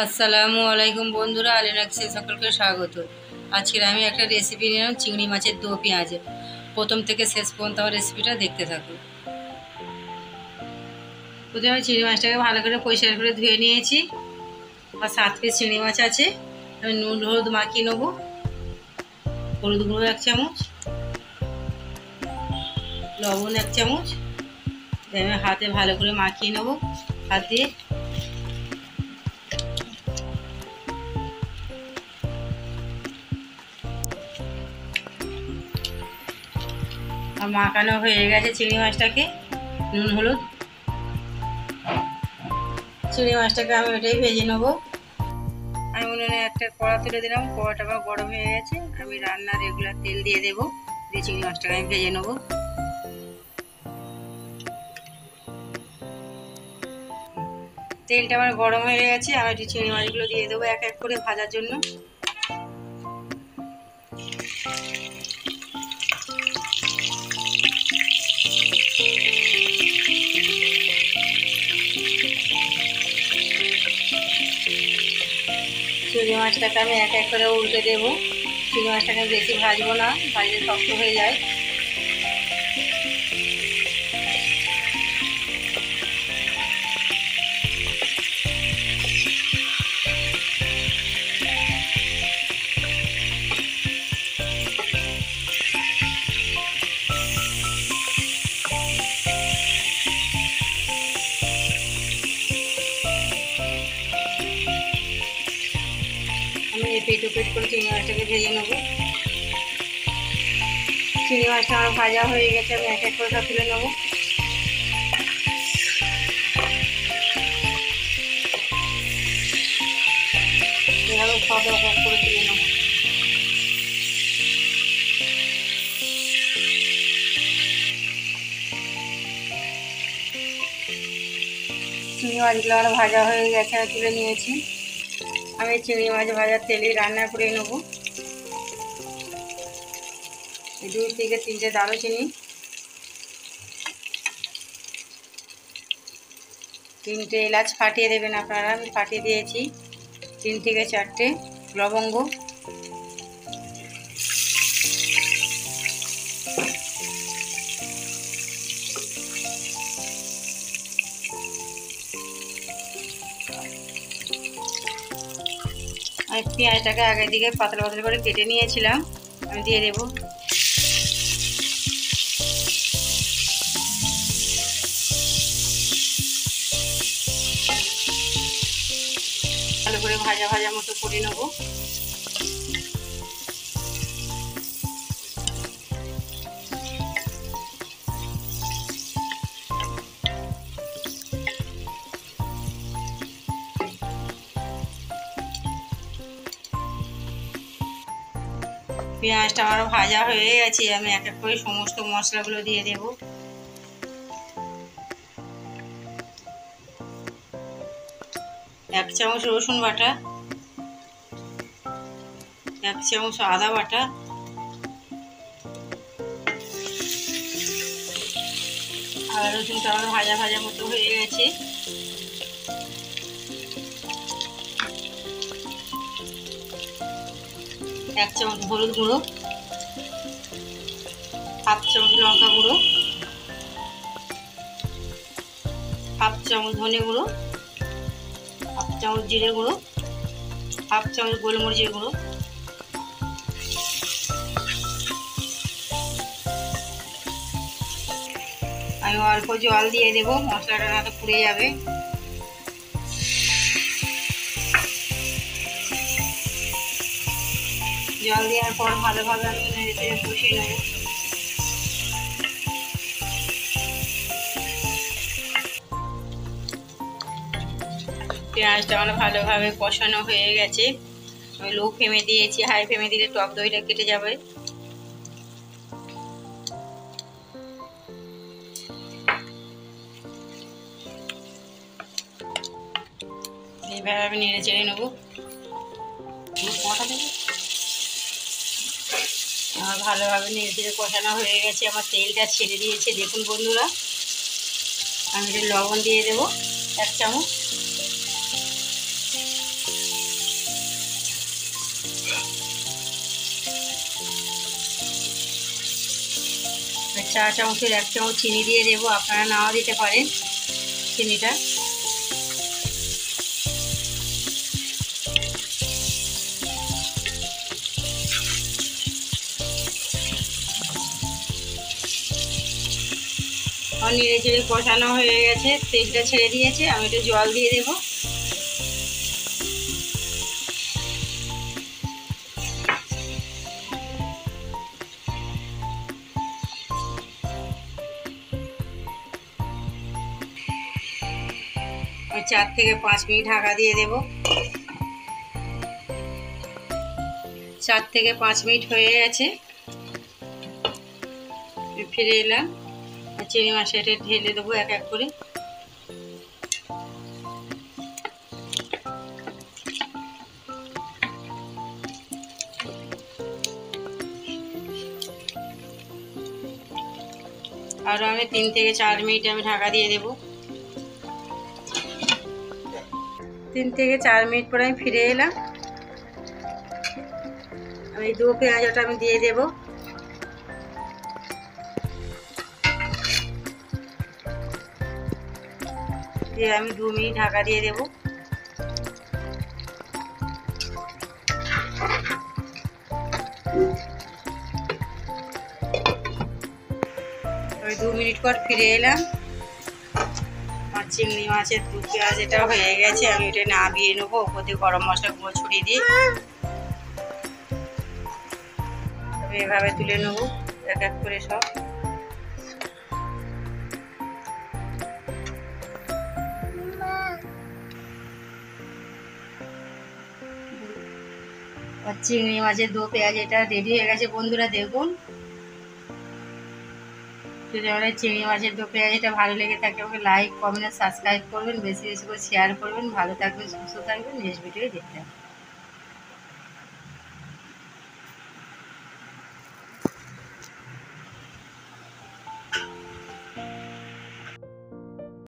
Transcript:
আসসালামু আলাইকুম বন্ধুরা, আলিনাক্সে সকলকে স্বাগত। আজকের আমি একটা রেসিপি নিলাম চিংড়ি মাছের দো পেঁয়াজ। প্রথম থেকে শেষ পর্যন্ত আমার রেসিপিটা দেখতে থাকুন। প্রথমে আমি চিংড়ি মাছটাকে ভালো করে পরিষ্কার করে ধুয়ে নিয়েছি। আমার 7 পিস চিংড়ি মাছ আছে। আমি নুন হলুদ মাখিয়ে নেবো। হলুদ গুঁড়ো 1 চামচ, লবণ 1 চামচ, আমি হাতে ভালো করে মাখিয়ে নেবো হাত দিয়ে। আর মাখানো হয়ে গেছে চিংড়ি মাছটাকে নুন হলুদ। চিংড়ি মাছটাকে আমি ওটাই ভেজে নেবো। আমি উনুনে একটা কড়া তুলে দিলাম, কড়াটা আমার গরম হয়ে গেছে। আমি রান্নার রেগুলার তেল দিয়ে দেবো, দিয়ে চিংড়ি মাছটাকে আমি ভেজে নেবো। তেলটা আমার গরম হয়ে গেছে, আমি একটু চিংড়ি মাছগুলো দিয়ে দেবো এক এক করে ভাজার জন্য। চিংড়ি মাছটাকে আমি এক এক করে উল্টে দেবো। চিংড়ি মাছটাকে বেশি ভাজবো না, ভাজলে শক্ত হয়ে যায়। আমি এপিট ওপিট করে চিংড়ি মাছটাকে ভেজে নেবো। চিংড়ি মাছটা আমার ভাজা হয়ে গেছে, আমি এক এক করে সব তুলে নেবো। এভাবে সব এক এক করে তুলে নেবো। চিংড়ি মাছগুলো আমার ভাজা হয়ে গেছে, আমি তুলে নিয়েছি। আমি চিংড়ি মাছ ভাজার তেলে রান্না করে নেবো। 2 থেকে 3টে দারুচিনি, 3টে এলাচ ফাটিয়ে দেবেন আপনারা, আমি ফাটিয়ে দিয়েছি। 3 থেকে 4টে লবঙ্গ, আমি পেঁয়াজটাকে আগের দিকে পাতলা পাতলা করে কেটে নিয়েছিলাম, আমি দিয়ে দেবো। ভালো করে ভাজা ভাজা মতো করে নেবো। পেঁয়াজটা আমার ভাজা হয়ে গেছে, আমি এক এক করে সমস্ত মশলাগুলো দিয়ে দেব। 1 চামচ রসুন বাটা, 1 চামচ আদা বাটা, আদা রসুনটা আমার ভাজা ভাজা মতো হয়ে গেছে। এক চামচ হলুদ গুঁড়ো, 1/2 চামচ লঙ্কা গুঁড়ো, 1/2 চামচ ধনে গুঁড়ো, 1/2 চামচ জিরে গুঁড়ো, 1/2 চামচ গোলমরিচের গুঁড়ো। আমি অল্প জল দিয়ে দেবো, মশলাটা না তো পুড়ে যাবে। জল দেওয়ার পর ভালোভাবে আমি নেড়ে কষিয়ে নেব। পেঁয়াজটা আমার ভালোভাবে কষানো হয়ে গেছে, আমি লো ফ্লেমে দিয়েছি, হাই ফ্লেমে দিলে টক দইটা কেটে যাবে। এইভাবে আমি নেড়ে চেড়ে নেবো। আমার ভালোভাবে নেড়ে চেড়ে কষানো হয়ে গেছে, আমার তেলটা ছেড়ে দিয়েছে দেখুন বন্ধুরা। আমি একটু লবণ দিয়ে দেবো 1 চামচ, চা চামচের 1 চামচ চিনি দিয়ে দেবো, আপনারা নাও দিতে পারেন চিনিটা। নেড়ে চেড়ে কষানো হয়ে গেছে, তেলটা ছেড়ে দিয়েছে, আমি একটু জল দিয়ে দেবো। আমি 4 থেকে 5 মিনিট ঢাকা দিয়ে দেব। 4 থেকে 5 মিনিট হয়ে গেছে, ফিরে এলাম। চিংড়ি মাছটা ঢেলে দেবো এক এক করে। আরও আমি 3 থেকে 4 মিনিট আমি ঢাকা দিয়ে দেবো। 3 থেকে 4 মিনিট পরে আমি ফিরে এলাম। আমি দু পেঁয়াজটা আমি দিয়ে দেব। দিয়ে আমি 2 মিনিট ঢাকা দিয়ে দেব। আমি 2 মিনিট পর ফিরে এলাম। আমার চিংড়ি মাছের দু পেঁয়াজ এটা হয়ে গেছে, আমি এটা নামিয়ে নেবো। ওপর দিয়ে গরম মশলা গুঁড়ো ছড়িয়ে দিয়ে আমি এভাবে তুলে নেবো এক এক করে সব। আর চিংড়ি মাছের দু পেঁয়াজ এটা রেডি হয়ে গেছে বন্ধুরা, দেখুন। যদি আমাদের চিংড়ি মাছের দু পেঁয়াজ এটা ভালো লেগে থাকে আমাকে লাইক কমেন্ট সাবস্ক্রাইব করবেন, বেশি বেশি করে শেয়ার করবেন। ভালো থাকবেন, সুস্থ থাকবেন, নেক্সট ভিডিও দেখতে হবে।